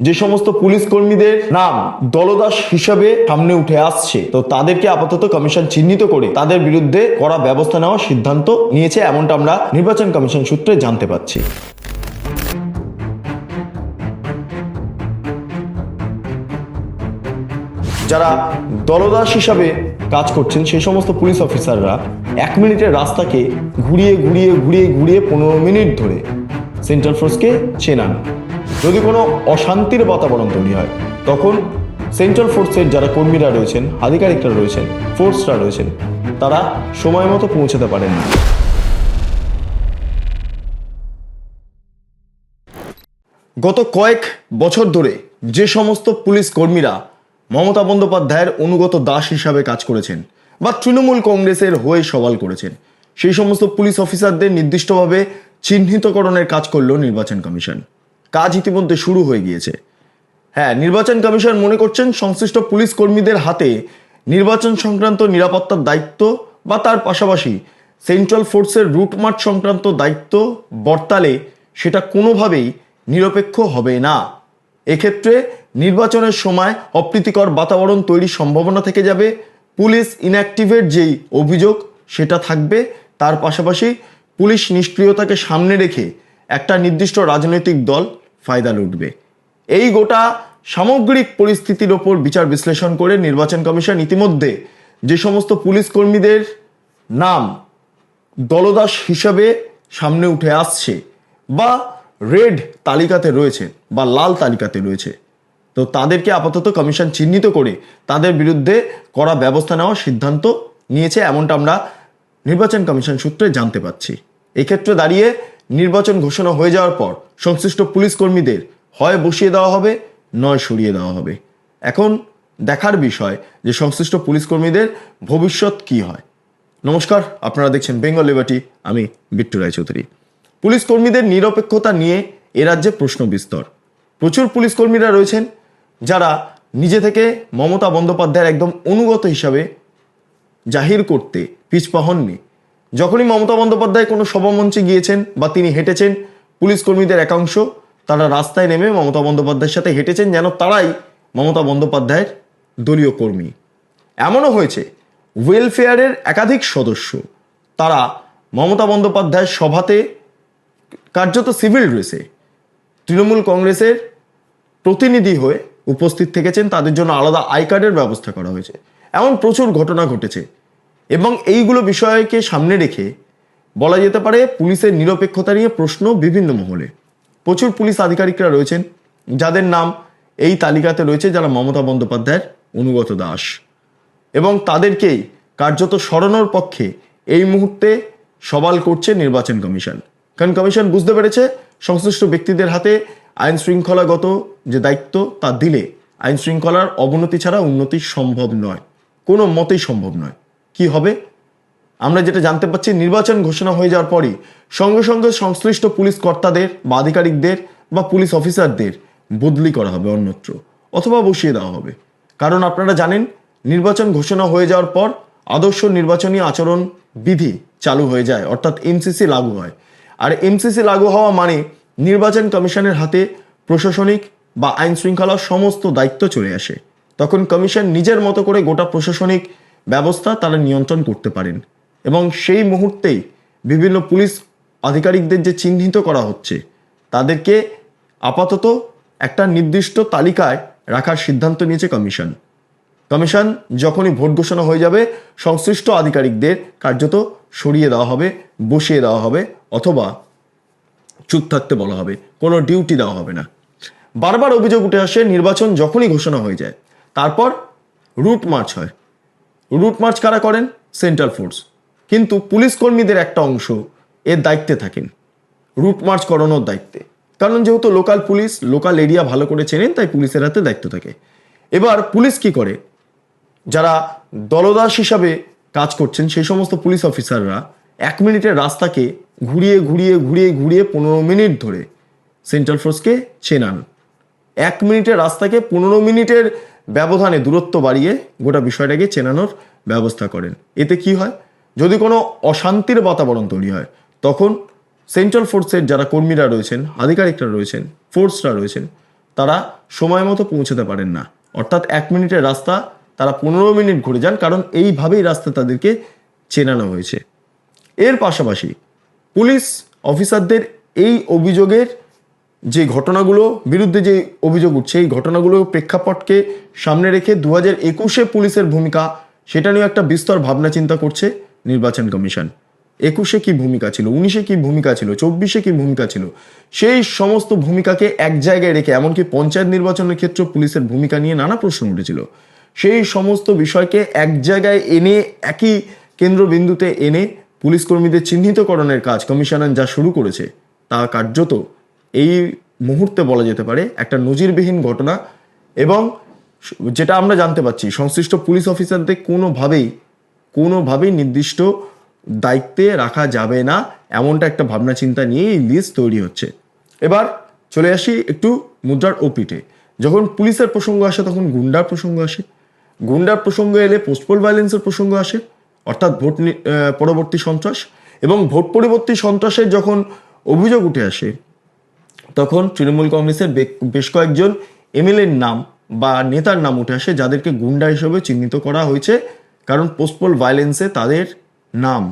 যে সমস্ত পুলিশ কর্মীদের নাম দলদাস হিসাবে সামনে উঠে আসছে, তো তাদেরকে আপাতত কমিশন চিহ্নিত করে তাদের বিরুদ্ধে কড়া ব্যবস্থা নেওয়ার সিদ্ধান্ত নিয়েছে, এমনটা আমরা নির্বাচন কমিশন সূত্রে জানতে পারছি। যারা দলদাস হিসাবে কাজ করছেন সেই সমস্ত পুলিশ অফিসাররা 1 মিনিটের রাস্তাকে ঘুরিয়ে ঘুরিয়ে ঘুরিয়ে ঘুরিয়ে 15 মিনিট ধরে সেন্ট্রাল ফোর্সকে চেনান। যদি কোনো অশান্তির বাতাবরণ তৈরি হয় তখন সেন্ট্রাল ফোর্সের যারা কর্মীরা রয়েছেন, আধিকারিকরা রয়েছেন, ফোর্সরা রয়েছেন, তারা সময় মতো পৌঁছাতে পারেন না। গত কয়েক বছর ধরে যে সমস্ত পুলিশ কর্মীরা মমতা বন্দ্যোপাধ্যায়ের অনুগত দাস হিসাবে কাজ করেছেন বা তৃণমূল কংগ্রেসের হয়ে সওয়াল করেছেন, সেই সমস্ত পুলিশ অফিসারদের নির্দিষ্টভাবে চিহ্নিতকরণের কাজ করল নির্বাচন কমিশন। কাজ ইতিমধ্যে শুরু হয়ে গিয়েছে। হ্যাঁ, নির্বাচন কমিশন মনে করছেন সংশ্লিষ্ট পুলিশ কর্মীদের হাতে নির্বাচন সংক্রান্ত নিরাপত্তার দায়িত্ব বা তার পাশাপাশি সেন্ট্রাল ফোর্সের রুট মার্চ সংক্রান্ত দায়িত্ব বর্তালে সেটা কোনোভাবেই নিরপেক্ষ হবে না। এক্ষেত্রে নির্বাচনের সময় অপ্রীতিকর বাতাবরণ তৈরির সম্ভাবনা থেকে যাবে। পুলিশ ইনঅ্যাক্টিভের যেই অভিযোগ সেটা থাকবে, তার পাশাপাশি পুলিশ নিষ্ক্রিয়তাকে সামনে রেখে একটা নির্দিষ্ট রাজনৈতিক দল ফায়দা লুটবে। এই গোটা সামগ্রিক পরিস্থিতির ওপর বিচার বিশ্লেষণ করে নির্বাচন কমিশন ইতিমধ্যে যে সমস্ত পুলিশ কর্মীদের নাম দলদাস হিসাবে সামনে উঠে আসছে বা রেড তালিকাতে রয়েছে বা লাল তালিকাতে রয়েছে, তো তাদেরকে আপাতত কমিশন চিহ্নিত করে তাদের বিরুদ্ধে কড়া ব্যবস্থা নেওয়ার সিদ্ধান্ত নিয়েছে, এমনটা আমরা নির্বাচন কমিশন সূত্রে জানতে পাচ্ছি। এক্ষেত্রে দাঁড়িয়ে নির্বাচন ঘোষণা হয়ে যাওয়ার পর সংশ্লিষ্ট পুলিশ কর্মীদের হয় বসিয়ে দেওয়া হবে, নয় সরিয়ে দেওয়া হবে। এখন দেখার বিষয় যে সংশ্লিষ্ট পুলিশ কর্মীদের ভবিষ্যৎ কি হয়। নমস্কার, আপনারা দেখছেন বেঙ্গল লিবার্টি, আমি বিট্টু রায়চৌধুরী। পুলিশ কর্মীদের নিরপেক্ষতা নিয়ে এ রাজ্যে প্রশ্ন বিস্তর। প্রচুর পুলিশ কর্মীরা রয়েছেন যারা নিজে থেকে মমতা বন্দ্যোপাধ্যায়ের একদম অনুগত হিসাবে জাহির করতে পিছপা হননি। যখনই মমতা বন্দ্যোপাধ্যায় কোনো সভামঞ্চে গিয়েছেন বা তিনি হেঁটেছেন, পুলিশ কর্মীদের একাংশ তারা রাস্তায় নেমে মমতা বন্দ্যোপাধ্যায়ের সাথে হেঁটেছেন যেন তারাই মমতা বন্দ্যোপাধ্যায়ের দলীয় কর্মী। এমনও হয়েছে ওয়েলফেয়ারের একাধিক সদস্য তারা মমতা বন্দ্যোপাধ্যায়ের সভাতে কার্যত সিভিল ড্রেসে তৃণমূল কংগ্রেসের প্রতিনিধি হয়ে উপস্থিত থেকেছেন, তাদের জন্য আলাদা আই কার্ডের ব্যবস্থা করা হয়েছে। এমন প্রচুর ঘটনা ঘটেছে এবং এইগুলো বিষয়কে সামনে রেখে বলা যেতে পারে পুলিশের নিরপেক্ষতা নিয়ে প্রশ্ন বিভিন্ন মহলে। প্রচুর পুলিশ আধিকারিকরা রয়েছেন যাদের নাম এই তালিকাতে রয়েছে যারা মমতা বন্দ্যোপাধ্যায়ের অনুগত দাস, এবং তাদেরকেই কার্যত সরানোর পক্ষে এই মুহূর্তে সওয়াল করছে নির্বাচন কমিশন। কারণ কমিশন বুঝতে পেরেছে সংশ্লিষ্ট ব্যক্তিদের হাতে আইন শৃঙ্খলাগত যে দায়িত্ব তা দিলে আইন শৃঙ্খলার অবনতি ছাড়া উন্নতি সম্ভব নয়, কোনো মতেই সম্ভব নয়। কি হবে আমরা যেটা জানতে পাচ্ছি, নির্বাচন ঘোষণা হয়ে যাওয়ার পরই সঙ্গে সঙ্গে সংশ্লিষ্ট পুলিশ কর্তাদের বা আধিকারিকদের বা পুলিশ অফিসারদের বদলি করা হবে অন্যত্র, অথবা বসিয়ে দেওয়া হবে। কারণ আপনারা জানেন নির্বাচন ঘোষণা হয়ে যাওয়ার পর আদর্শ নির্বাচনী আচরণ বিধি চালু হয়ে যায়, অর্থাৎ এমসিসি লাগু হয়। আর এমসিসি লাগু হওয়া মানে নির্বাচন কমিশনের হাতে প্রশাসনিক বা আইন শৃঙ্খলার সমস্ত দায়িত্ব চলে আসে। তখন কমিশন নিজের মতো করে গোটা প্রশাসনিক ব্যবস্থা তারা নিয়ন্ত্রণ করতে পারেন, এবং সেই মুহূর্তেই বিভিন্ন পুলিশ আধিকারিকদের যে চিহ্নিত করা হচ্ছে তাদেরকে আপাতত একটা নির্দিষ্ট তালিকায় রাখার সিদ্ধান্ত নিয়েছে কমিশন। কমিশন যখনই ভোট ঘোষণা হয়ে যাবে সংশ্লিষ্ট আধিকারিকদের কার্যত সরিয়ে দেওয়া হবে, বসিয়ে দেওয়া হবে, অথবা চুপ থাকতে বলা হবে, কোনো ডিউটি দেওয়া হবে না। বারবার অভিযোগ উঠে আসে নির্বাচন যখনই ঘোষণা হয়ে যায় তারপর রুট মার্চ হয়। রুট মার্চ কারা করেন? Central force. কিন্তু পুলিশ কর্মীদের একটা অংশ এর দায়িত্বে থাকেন, রুট মার্চ করানোর দায়িত্বে। কারণ যেহেতু লোকাল পুলিশ লোকাল এরিয়া ভালো করে চেনেন, তাই পুলিশের হাতে দায়িত্ব থাকে। এবার পুলিশ কি করে? যারা দলদাস হিসাবে কাজ করছেন সেই সমস্ত পুলিশ অফিসাররা 1 মিনিটের রাস্তাকে ঘুরিয়ে ঘুরিয়ে ঘুরিয়ে ঘুরিয়ে 15 মিনিট ধরে সেন্ট্রাল ফোর্সকে চেনান। 1 মিনিটের রাস্তাকে 15 মিনিটের ব্যবধানে দূরত্ব বাড়িয়ে গোটা বিষয়টাকে চেনানোর ব্যবস্থা করেন। এতে কি হয়, যদি কোনো অশান্তির বাতাবরণ তৈরি হয় তখন সেন্ট্রাল ফোর্সের যারা কর্মীরা রয়েছেন, আধিকারিকরা রয়েছেন, ফোর্সরা রয়েছেন, তারা সময় মতো পৌঁছাতে পারেন না, অর্থাৎ 1 মিনিটের রাস্তা তারা 15 মিনিট ঘুরে যান, কারণ এইভাবেই রাস্তা তাদেরকে চেনানো হয়েছে। এর পাশাপাশি পুলিশ অফিসারদের এই অভিযোগের যে ঘটনাগুলো বিরুদ্ধে যে অভিযোগ উঠছে, এই ঘটনাগুলো প্রেক্ষাপটকে সামনে রেখে 2021-এ পুলিশের ভূমিকা সেটা নিয়ে একটা বিস্তর ভাবনা চিন্তা করছে নির্বাচন কমিশন। 21-এ কি ভূমিকা ছিল, 19-এ কি ভূমিকা ছিল, 24-এ কি ভূমিকা ছিল, সেই সমস্ত ভূমিকাকে এক জায়গায় রেখে, এমনকি পঞ্চায়েত নির্বাচনের ক্ষেত্রে পুলিশের ভূমিকা নিয়ে নানা প্রশ্ন উঠেছিল, সেই সমস্ত বিষয়কে এক জায়গায় এনে একই কেন্দ্রবিন্দুতে এনে পুলিশ কর্মীদের চিহ্নিতকরণের কাজ কমিশনার যা শুরু করেছে তা কার্যত এই মুহূর্তে বলা যেতে পারে একটা নজিরবিহীন ঘটনা। এবং যেটা আমরা জানতে পারছি, সংশ্লিষ্ট পুলিশ অফিসারদের কোনোভাবেই নির্দিষ্ট দায়িত্বে রাখা যাবে না, এমনটা একটা ভাবনা চিন্তা নিয়ে এই লিস্ট তৈরি হচ্ছে। এবার চলে আসি একটু মুদ্রার ওপিটে। যখন পুলিশের প্রসঙ্গ আসে তখন গুন্ডার প্রসঙ্গ আসে, গুন্ডার প্রসঙ্গ এলে পোস্টপোল ভায়োলেন্সের প্রসঙ্গ আসে, অর্থাৎ ভোট পরবর্তী সন্ত্রাস। এবং ভোট পরবর্তী সন্ত্রাসের যখন অভিযোগ উঠে আসে তখন তৃণমূল কংগ্রেসের বেশ কয়েকজন এমএলএর নাম বা নেতার নাম উঠে আসে যাদেরকে গুন্ডা হিসেবে চিহ্নিত করা হয়েছে, কারণ পোস্টপোল ভায়োলেন্সে তাদের নাম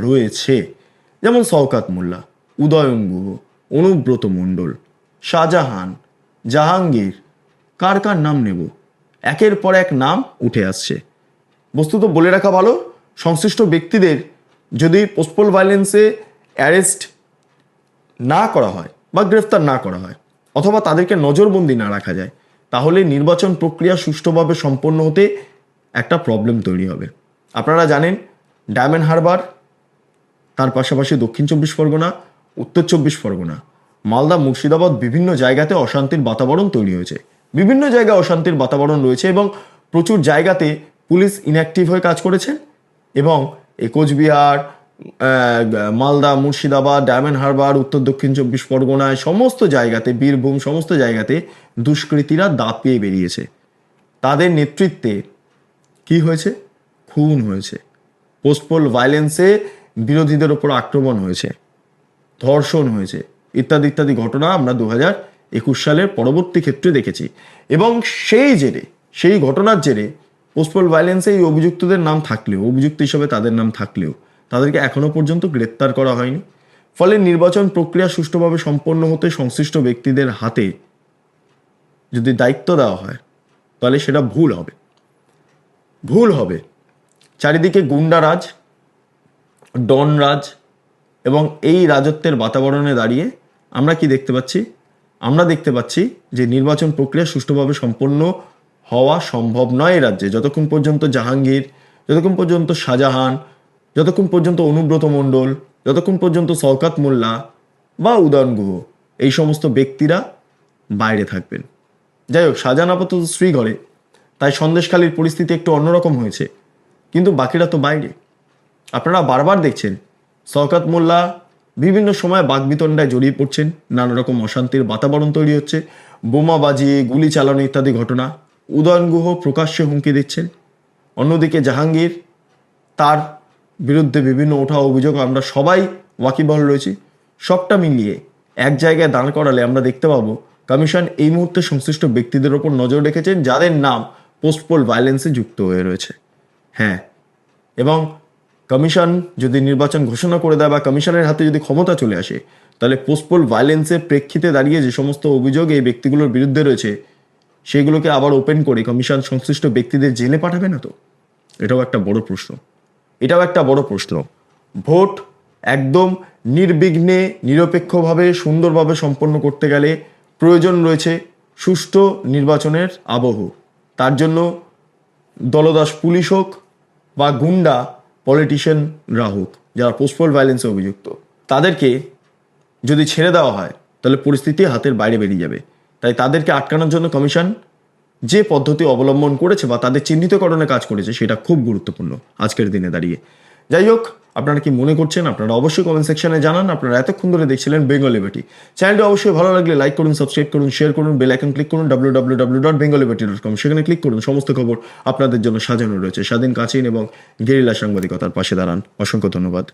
রয়েছে। যেমন শওকত মোল্লা, উদয়ন গুহ, অনুব্রত মণ্ডল, শাহজাহান, জাহাঙ্গীর, কার কার নাম নেব, একের পর এক নাম উঠে আসছে। বস্তুত বলে রাখা ভালো, সংশ্লিষ্ট ব্যক্তিদের যদি পোস্টপোল ভায়োলেন্সে অ্যারেস্ট না করা হয় বা গ্রেফতার না করা হয় অথবা তাদেরকে নজরবন্দি না রাখা যায়, তাহলে নির্বাচন প্রক্রিয়া সুষ্ঠুভাবে সম্পন্ন হতে একটা প্রবলেম তৈরি হবে। আপনারা জানেন ডায়মন্ড হারবার, তার পাশাপাশি দক্ষিণ 24 পরগনা, উত্তর 24 পরগনা, মালদা, মুর্শিদাবাদ বিভিন্ন জায়গাতে অশান্তির বাতাবরণ তৈরি হয়েছে। বিভিন্ন জায়গায় অশান্তির বাতাবরণ রয়েছে এবং প্রচুর জায়গাতে পুলিশ ইনঅ্যাক্টিভ হয়ে কাজ করেছে। এবং এই কোচবিহার, মালদা, মুর্শিদাবাদ, ডায়মন্ড হারবার, উত্তর দক্ষিণ 24 পরগনায় সমস্ত জায়গাতে, বীরভূম সমস্ত জায়গাতে দুষ্কৃতীরা দাপিয়ে বেরিয়েছে। তাদের নেতৃত্বে কি হয়েছে? খুন হয়েছে, পোস্টপোল ভায়োলেন্সে বিরোধীদের ওপর আক্রমণ হয়েছে, ধর্ষণ হয়েছে, ইত্যাদি ইত্যাদি ঘটনা আমরা 2021 সালের পরবর্তী ক্ষেত্রে দেখেছি। এবং সেই ঘটনার জেরে পোস্টপোল ভায়োলেন্সে এই অভিযুক্তদের নাম থাকলেও, অভিযুক্ত হিসেবে তাদের নাম থাকলেও তাদেরকে এখনো পর্যন্ত গ্রেপ্তার করা হয়নি। ফলে নির্বাচন প্রক্রিয়া সুষ্ঠুভাবে সম্পন্ন হতে সংশ্লিষ্ট ব্যক্তিদের হাতে যদি দায়িত্ব দেওয়া হয় তাহলে সেটা ভুল হবে। চারিদিকে গুন্ডারাজ, ডনরাজ এবং এই রাজত্বের বাতাবরণে দাঁড়িয়ে আমরা কি দেখতে পাচ্ছি? আমরা দেখতে পাচ্ছি যে নির্বাচন প্রক্রিয়া সুষ্ঠুভাবে সম্পন্ন হওয়া সম্ভব নয় এই রাজ্যে, যতক্ষণ পর্যন্ত জাহাঙ্গীর, যতক্ষণ পর্যন্ত শাহজাহান, যতক্ষণ পর্যন্ত অনুব্রত মণ্ডল, যতক্ষণ পর্যন্ত শওকত মোল্লা বা উদয়ন গুহ এই সমস্ত ব্যক্তিরা বাইরে থাকবেন। যাই হোক, শাহজাহান আপাতত শ্রীঘরে, তাই সন্দেশখালীর পরিস্থিতি একটু অন্যরকম হয়েছে, কিন্তু বাকিরা তো বাইরে। আপনারা বারবার দেখছেন শওকত মোল্লা বিভিন্ন সময় বাকবিতণ্ডায় জড়িয়ে পড়ছেন, নানা রকম অশান্তির বাতাবরণ তৈরি হচ্ছে, বোমাবাজি, গুলি চালানো ইত্যাদি ঘটনা। উদয়ন গুহ প্রকাশ্যে হুমকি দিচ্ছেন। অন্যদিকে জাহাঙ্গীর, তার বিরুদ্ধে বিভিন্ন ওঠা অভিযোগ আমরা সবাই ওয়াকিবহাল রয়েছি। সবটা মিলিয়ে এক জায়গায় দাঁড় করালে আমরা দেখতে পাবো কমিশন এই মুহূর্তে সংশ্লিষ্ট ব্যক্তিদের ওপর নজর রেখেছেন যাদের নাম পোস্টপোল ভায়োলেন্সে যুক্ত হয়ে রয়েছে। হ্যাঁ, এবং কমিশন যদি নির্বাচন ঘোষণা করে দেয় বা কমিশনের হাতে যদি ক্ষমতা চলে আসে, তাহলে পোস্টপোল ভায়োলেন্সের প্রেক্ষিতে দাঁড়িয়ে যে সমস্ত অভিযোগ এই ব্যক্তিগুলোর বিরুদ্ধে রয়েছে সেগুলোকে আবার ওপেন করে কমিশন সংশ্লিষ্ট ব্যক্তিদের জেলে পাঠাবে না তো? এটাও একটা বড় প্রশ্ন। ভোট একদম নির্বিঘ্নে, নিরপেক্ষভাবে, সুন্দরভাবে সম্পন্ন করতে গেলে প্রয়োজন রয়েছে সুষ্ঠু নির্বাচনের আবহ। তার জন্য দলদাস পুলিশ হোক বা গুন্ডা পলিটিশিয়ানরা হোক যারা পোস্টপোল ভায়োলেন্সে অভিযুক্ত, তাদেরকে যদি ছেড়ে দেওয়া হয় তাহলে পরিস্থিতি হাতের বাইরে বেরিয়ে যাবে। তাই তাদেরকে আটকানোর জন্য কমিশন যে পদ্ধতি অবলম্বন করেছে বা তাদের চিহ্নিতকরণে কাজ করেছে সেটা খুব গুরুত্বপূর্ণ আজকের দিনে দাঁড়িয়ে। যাই হোক, আপনারা কি মনে করছেন আপনারা অবশ্যই কমেন্ট সেকশনে জানান। আপনারা এতক্ষণ ধরে দেখছিলেন বেঙ্গলিবেটি। চ্যানেলটি অবশ্যই ভালো লাগলে লাইক করুন, সাবস্ক্রাইব করুন, শেয়ার করুন, বেল আইকন ক্লিক করুন, www.bengalibeti.com, সেখানে ক্লিক করুন। সমস্ত খবর আপনাদের জন্য সাজানো রয়েছে। স্বাধীন, কাছেন এবং গেরিলা সাংবাদিকতার পাশে দাঁড়ান। অসংখ্য ধন্যবাদ।